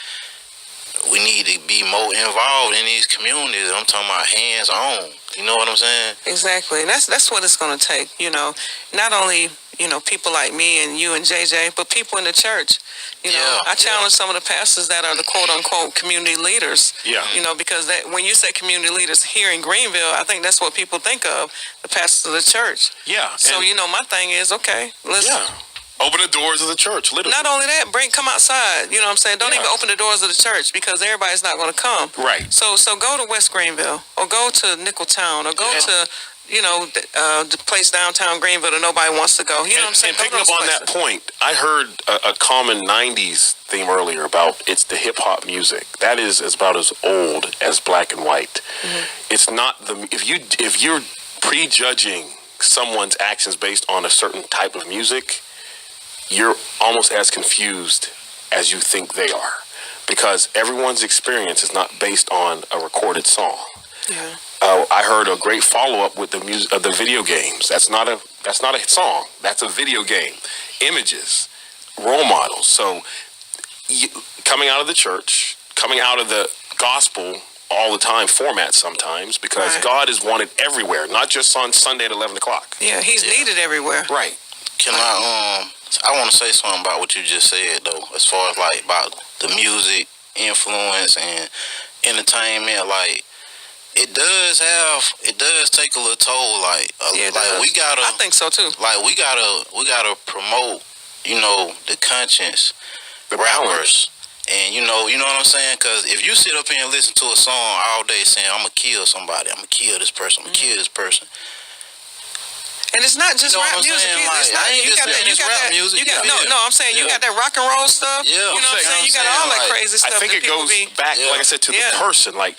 we need to be more involved in these communities. I'm talking about hands-on. You know what I'm saying? Exactly. And that's what it's going to take, Not only, people like me and you and JJ, but people in the church. I challenge some of the pastors that are the quote-unquote community leaders. Yeah. Because when you say community leaders here in Greenville, I think that's what people think of, the pastors of the church. Yeah. So, my thing is, okay, let's... Yeah. Open the doors of the church, literally. Not only that, come outside. You know what I'm saying? Don't even open the doors of the church because everybody's not going to come. Right. So go to West Greenville or go to Nickeltown or go to, the place downtown Greenville that nobody wants to go. You know what I'm saying? And picking up on that point, I heard a common 90s theme earlier about it's the hip-hop music. That is about as old as black and white. Mm-hmm. It's not if you're prejudging someone's actions based on a certain type of music, you're almost as confused as you think they are, because everyone's experience is not based on a recorded song. Yeah. I heard a great follow-up with the music of the video games. That's not a song. That's a video game. Images, role models. So coming out of the church, coming out of the gospel all the time format sometimes, because God is wanted everywhere, not just on Sunday at 11 o'clock. Yeah, he's needed everywhere. Right. Can I want to say something about what you just said, though, as far as, like, about the music influence and entertainment. Like, it does take a little toll. Like, we gotta. I think so, too. Like, we gotta promote, the conscience, the rappers. And, you know what I'm saying? Because if you sit up here and listen to a song all day saying, I'm going to kill somebody, I'm going to kill this person, I'm going to kill this person. And it's not just rap music. Like, I'm saying you got that rock and roll stuff. Yeah, you know what I'm saying? You got all that crazy stuff. I think it goes back, like I said, to the person. Like,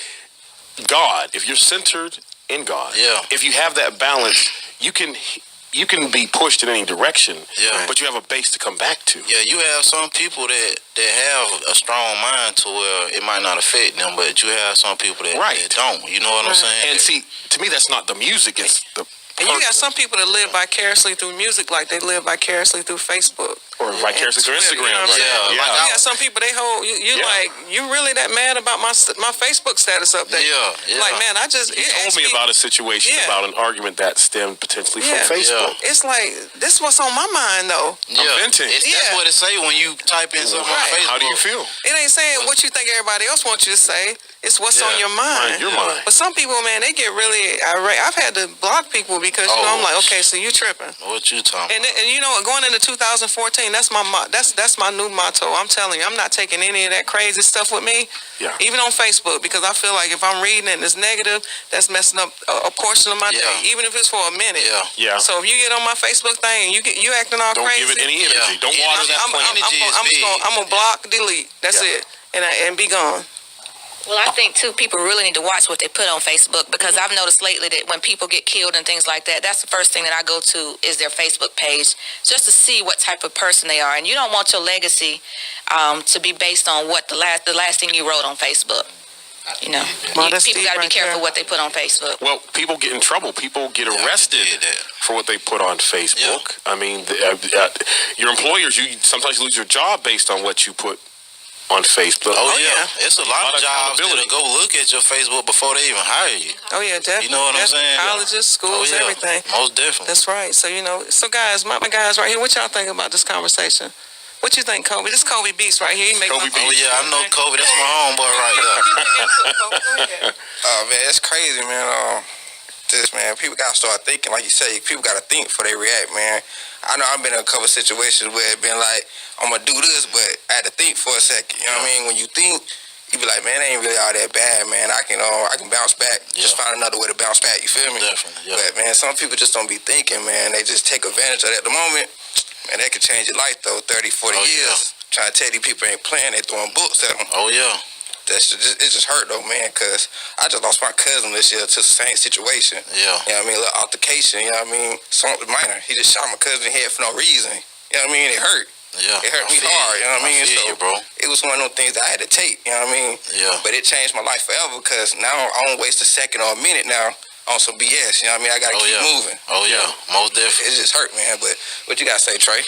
God, if you're centered in God, if you have that balance, you can be pushed in any direction, but you have a base to come back to. Yeah, you have some people that have a strong mind to where it might not affect them, but you have some people that don't. You know what I'm saying? And see, to me, that's not the music. It's the And you got some people that live vicariously through music like they live vicariously through Facebook. Or vicariously through Instagram. You know what I'm saying? Yeah. You got some people, they hold, like, you really that mad about my Facebook status update? Yeah. Like, man, You told me about a situation, about an argument that stemmed potentially from Facebook. It's like, this what's on my mind, though. I'm venting. That's what it say when you type in something on Facebook. How do you feel? It ain't saying what you think everybody else wants you to say. It's what's on your mind. Your mind. But some people, man, they get really irate. I've had to block people because, I'm like, okay, so you tripping. What you talking about? And going into 2014, that's my new motto. I'm telling you, I'm not taking any of that crazy stuff with me, even on Facebook, because I feel like if I'm reading it and it's negative, that's messing up a portion of my day, even if it's for a minute. Yeah. So if you get on my Facebook thing and you acting all crazy, don't give it any energy. Don't water that plant. I'm gonna block, delete. That's it, and be gone. Well, I think, too, people really need to watch what they put on Facebook, because I've noticed lately that when people get killed and things like that, that's the first thing that I go to is their Facebook page, just to see what type of person they are. And you don't want your legacy to be based on what the last thing you wrote on Facebook. You know, Well, that's people deep got to be right careful there. what they put on Facebook. Well, people get in trouble. People get arrested for what they put on Facebook. I mean, your employers, you sometimes lose your job based on what you put on Facebook. Oh yeah, it's a lot of jobs that'll go look at your Facebook before they even hire you. Oh yeah, definitely. You know what I'm saying? Colleges, schools, everything. Most definitely. That's right. So so guys, my guys right here, what y'all think about this conversation? What you think, Kobe? This Kobe Beats right here. He make Kobe Beats. Oh yeah, I know Kobe. That's my homeboy right there. Oh man, it's crazy, man. Man, people gotta start thinking, like you say. People gotta think before they react, man. I know I've been in a couple situations where it been like, I'm gonna do this, but I had to think for a second. You know what I mean? When you think, you be like, man, it ain't really all that bad, man. I can bounce back. Just find another way to bounce back. You feel me? Definitely. But man, some people just don't be thinking, man. They just take advantage of it at the moment. And that could change your life, though, 30, 40 years. Trying to tell these people ain't playing, they throwing books at them. Oh, yeah. It just hurt, though, man, because I just lost my cousin this year to the same situation. Yeah. You know what I mean? A little altercation, you know what I mean? Something minor. He just shot my cousin in the head for no reason. You know what I mean? It hurt. Yeah. It hurt me hard, you know what I mean? So, bro. It was one of those things I had to take, you know what I mean? Yeah. But it changed my life forever because now I don't waste a second or a minute now on some BS, you know what I mean? I got to keep moving. Oh, yeah. Most definitely. It just hurt, man. But what you got to say, Trey?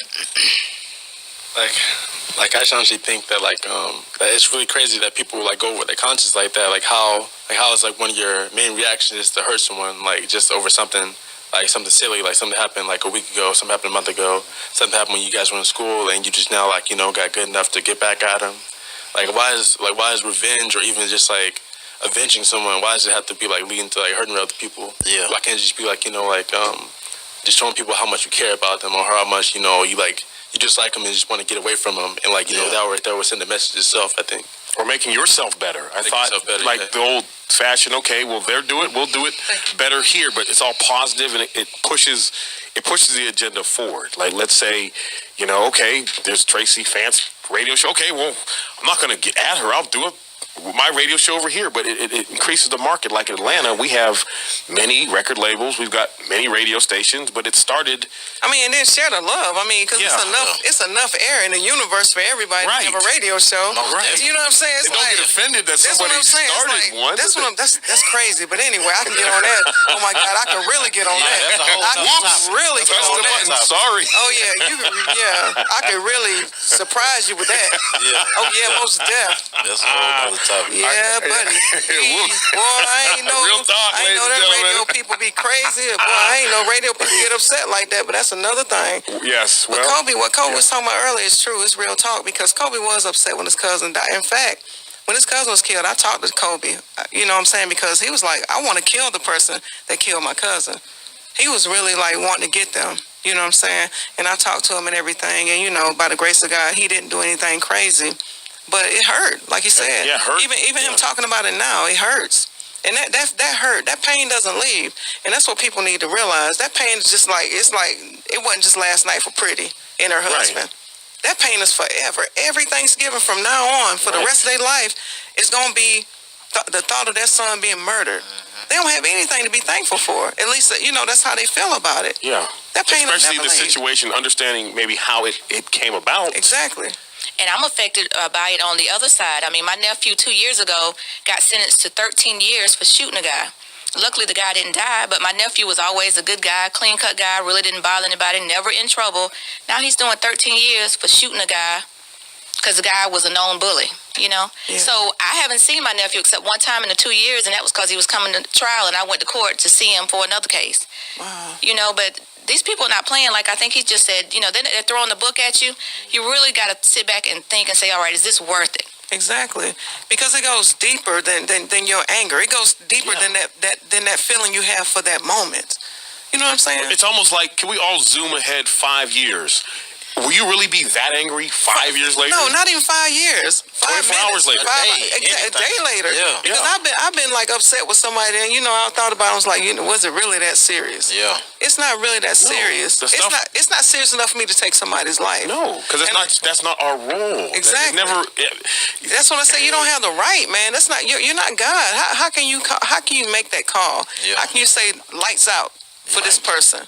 Like I actually think that that it's really crazy that people like go over their conscience like that. Like how it's like one of your main reactions is to hurt someone, like just over something silly, like something happened like a week ago, something happened a month ago, something happened when you guys were in school, and you just now got good enough to get back at them. Like why is revenge or even just like avenging someone? Why does it have to be like leading to like hurting other people? Yeah. Why can't it just be like just showing people how much you care about them or how much you just like them and just want to get away from them, and that right there will send the message itself, I think. Or making yourself better. I thought the old fashioned, okay, well they'll do it, we'll do it better here, but it's all positive and it pushes the agenda forward. Like let's say, okay, there's Traci Fant's radio show. Okay, well, I'm not gonna get at her, I'll do it my radio show over here, but it increases the market. Like in Atlanta, we have many record labels, we've got many radio stations, but it started. And then share the love. Because it's enough air in the universe for everybody to have a radio show. You know what I'm saying? Don't get offended that somebody started one. That's crazy. But anyway, I can get on that. Oh my God, I can really get on that. Whoops. Really get on that. Sorry. Oh yeah, I can really surprise you with that. Yeah. Oh yeah, most deaf. That's a whole other topic. Yeah, buddy. Boy, I ain't know. Real talk, I ain't know that radio people be crazy. Boy, I ain't know radio people get upset like that. But that's another thing. Yes. But Kobe, what Kobe was talking about earlier is true. It's real talk because Kobe was upset when his cousin died. In fact, when his cousin was killed, I talked to Kobe. You know what I'm saying? Because he was like, I want to kill the person that killed my cousin. He was really like wanting to get them. You know what I'm saying? And I talked to him and everything. And by the grace of God, he didn't do anything crazy. But it hurt, like you said. Yeah, it hurt. Even him talking about it now, it hurts. And that hurt. That pain doesn't leave. And that's what people need to realize. That pain is just like, it's like, it wasn't just last night for Pretty and her husband. That pain is forever. Every Thanksgiving from now on, for the rest of their life, is going to be the thought of their son being murdered. They don't have anything to be thankful for. At least, that's how they feel about it. Yeah. That pain especially will never the leave. situation, understanding maybe how it came about. Exactly. And I'm affected by it on the other side. My nephew 2 years ago got sentenced to 13 years for shooting a guy. Luckily, the guy didn't die, but my nephew was always a good guy, clean-cut guy, really didn't bother anybody, never in trouble. Now he's doing 13 years for shooting a guy because the guy was a known bully, Yeah. So I haven't seen my nephew except one time in the 2 years, and that was because he was coming to trial, and I went to court to see him for another case. Wow. But these people are not playing. Like I think he just said, they're throwing the book at you. You really got to sit back and think and say, all right, is this worth it? Exactly, because it goes deeper than your anger. It goes deeper than that feeling you have for that moment. You know what I'm saying? It's almost like, can we all zoom ahead 5 years? Will you really be that angry 5 years later? No, not even 5 years. 24 hours later. A day later. Yeah. Because I've been like upset with somebody, and I thought about it. I was like, was it really that serious? Yeah. It's not really that serious. It's not serious enough for me to take somebody's life. No, because that's not our role. Exactly. That's what I say. You don't have the right, man. That's not you're not God. How can you make that call? Yeah. How can you say lights out for this person?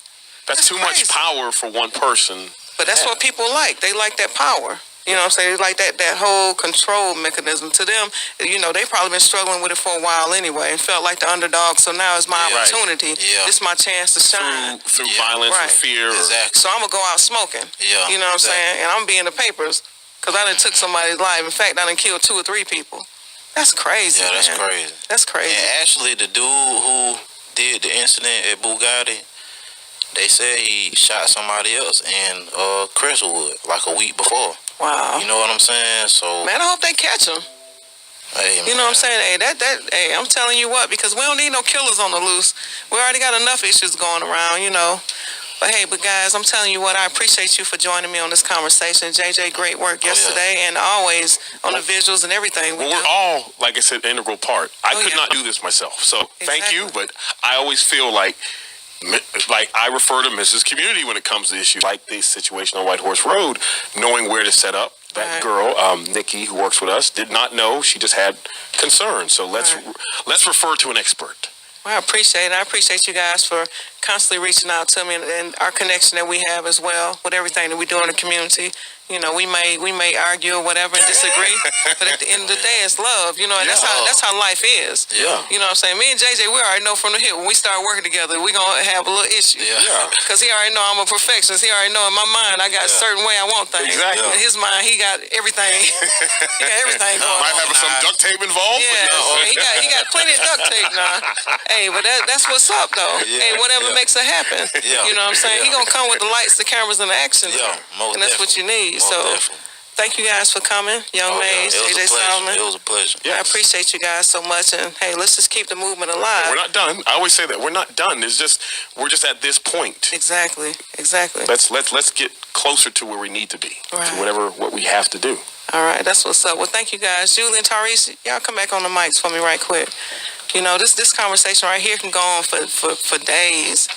That's too crazy. much power for one person. But that's what people like. They like that power. You know what I'm saying? It's like that whole control mechanism. To them, you know, they probably been struggling with it for a while anyway and felt like the underdog. So now it's my opportunity. Yeah. This is my chance to shine. Through violence or fear. Exactly. So I'm going to go out smoking. Yeah. You know what I'm saying? And I'm be in the papers because I done took somebody's life. In fact, I done killed 2 or 3 people. That's crazy, Yeah, that's man. crazy. That's crazy. And actually, the dude who did the incident at Bugatti, they said he shot somebody else in Crestwood like a week before. Wow. You know what I'm saying? So, man, I hope they catch him. Hey, you know what I'm saying? Hey, I'm telling you what, because we don't need no killers on the loose. We already got enough issues going around, you know. But guys, I'm telling you what, I appreciate you for joining me on this conversation. JJ, great work yesterday and always on the visuals and everything. We're all, like I said, integral part. I could not do this myself. So thank you, but I always feel like I refer to Mrs. Community when it comes to issues like this situation on White Horse Road, knowing where to set up. That girl, Nikki, who works with us, did not know. She just had concerns. So let's refer to an expert. Well, I appreciate it. I appreciate you guys for constantly reaching out to me and our connection that we have as well with everything that we do in the community. You know, we may argue or whatever and disagree, but at the end of the day, it's love. You know, and that's how life is. Yeah. You know what I'm saying? Me and JJ, we already know from the hip when we start working together, we're going to have a little issue. Yeah. Because he already know I'm a perfectionist. He already know in my mind I got a certain way I want things. Exactly. In his mind, he got everything. He got everything going on. Might have some duct tape involved. Yeah, he got plenty of duct tape now. Hey, but that's what's up, though. Hey, whatever makes it happen. Yeah. You know what I'm saying? He going to come with the lights, the cameras, and the action. Yeah, most and that's what you need. Most so definitely. Thank you guys for coming. Young Maze, AJ Solomon. It was a pleasure. I appreciate you guys so much. And hey, let's just keep the movement alive. We're not done. I always say that. We're not done. It's just we're just at this point. Exactly. Let's get closer to where we need to be. To what we have to do. All right, that's what's up. Well, thank you guys. Julie and Tarice, y'all come back on the mics for me right quick. You know, this conversation right here can go on for days.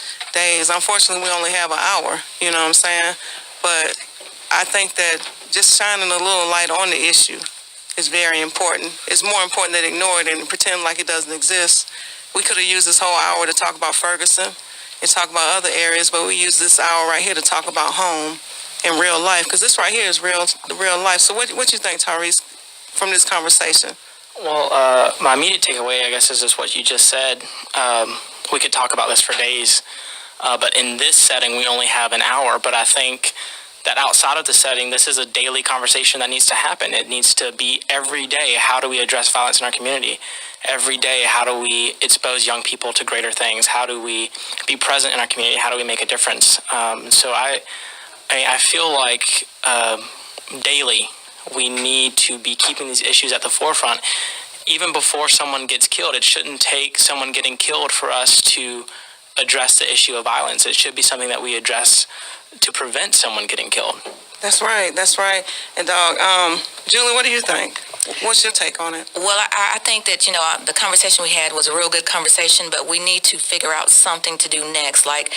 Unfortunately, we only have an hour, you know what I'm saying? But I think that just shining a little light on the issue is very important. It's more important than ignore it and pretend like it doesn't exist. We could have used this whole hour to talk about Ferguson and talk about other areas, but we use this hour right here to talk about home in real life, because this right here is real life. So what you think, Tarice, from this conversation? Well, my immediate takeaway, I guess, is just what you just said. We could talk about this for days, but in this setting, we only have an hour. But I think that outside of the setting, this is a daily conversation that needs to happen. It needs to be every day. How do we address violence in our community? Every day, how do we expose young people to greater things? How do we be present in our community? How do we make a difference? So I feel like daily we need to be keeping these issues at the forefront. Even before someone gets killed, it shouldn't take someone getting killed for us to address the issue of violence. It should be something that we address to prevent someone getting killed. That's right. And Julie, what do you think? What's your take on it? Well, I think that, the conversation we had was a real good conversation, but we need to figure out something to do next. Like,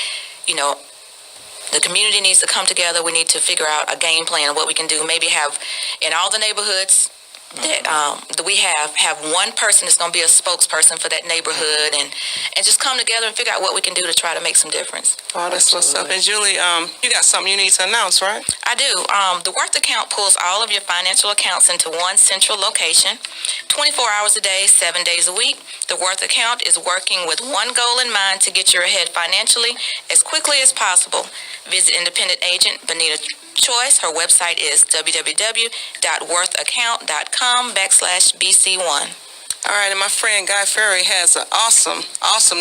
the community needs to come together. We need to figure out a game plan of what we can do. Maybe have in all the neighborhoods that we have one person that's going to be a spokesperson for that neighborhood and just come together and figure out what we can do to try to make some difference. Oh, that's what's up. And Julie, you got something you need to announce, right? I do. The Worth account pulls all of your financial accounts into one central location, 24 hours a day, 7 days a week. The Worth account is working with one goal in mind: to get you ahead financially as quickly as possible. Visit independent agent Benita Choice. Her website is www.worthaccount.com/BC1. All right, and my friend Guy Ferry has an awesome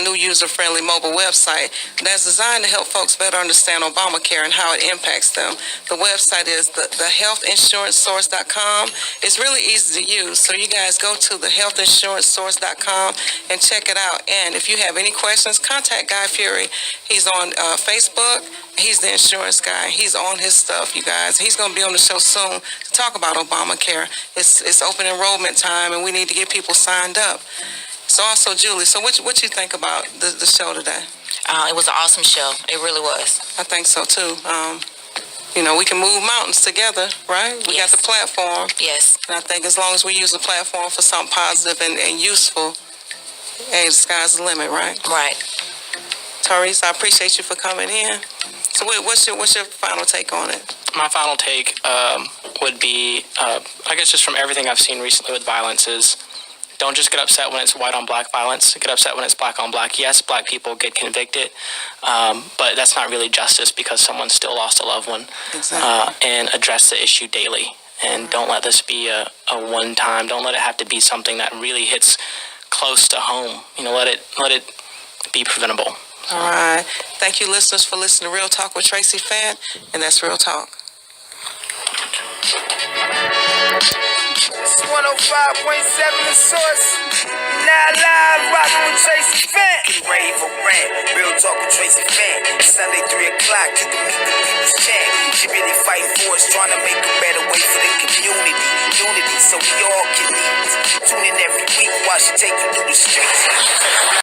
new user-friendly mobile website that's designed to help folks better understand Obamacare and how it impacts them. The website is thehealthinsurancesource.com. It's really easy to use, so you guys go to thehealthinsurancesource.com and check it out. And if you have any questions, contact Guy Ferry. He's on Facebook. He's the insurance guy. He's on his stuff, you guys. He's going to be on the show soon to talk about Obamacare. It's open enrollment time, and we need to get people signed up. So also, Julie, so what you think about the show today? It was an awesome show. It really was. I think so, too. We can move mountains together, right? We got the platform. Yes. And I think as long as we use the platform for something positive and useful, hey, the sky's the limit, right? Right. Tarice, I appreciate you for coming in. So what's your final take on it? My final take would be, I guess just from everything I've seen recently with violence is, don't just get upset when it's white on black violence. Get upset when it's black on black. Yes, black people get convicted, but that's not really justice because someone still lost a loved one. Exactly. And address the issue daily. And don't let this be a one time. Don't let it have to be something that really hits close to home. Let it be preventable. All right. Thank you, listeners, for listening to Real Talk with Traci Fant, and that's Real Talk. It's 105.7 The Source. Now live rocking with Traci Fant. Get ready for rant. Real Talk with Traci Fant. Sunday 3 o'clock. You can meet the people's chant. She really fighting for us, trying to make a better way for the community. Unity, so we all can meet. Tune in every week while she take you through the streets.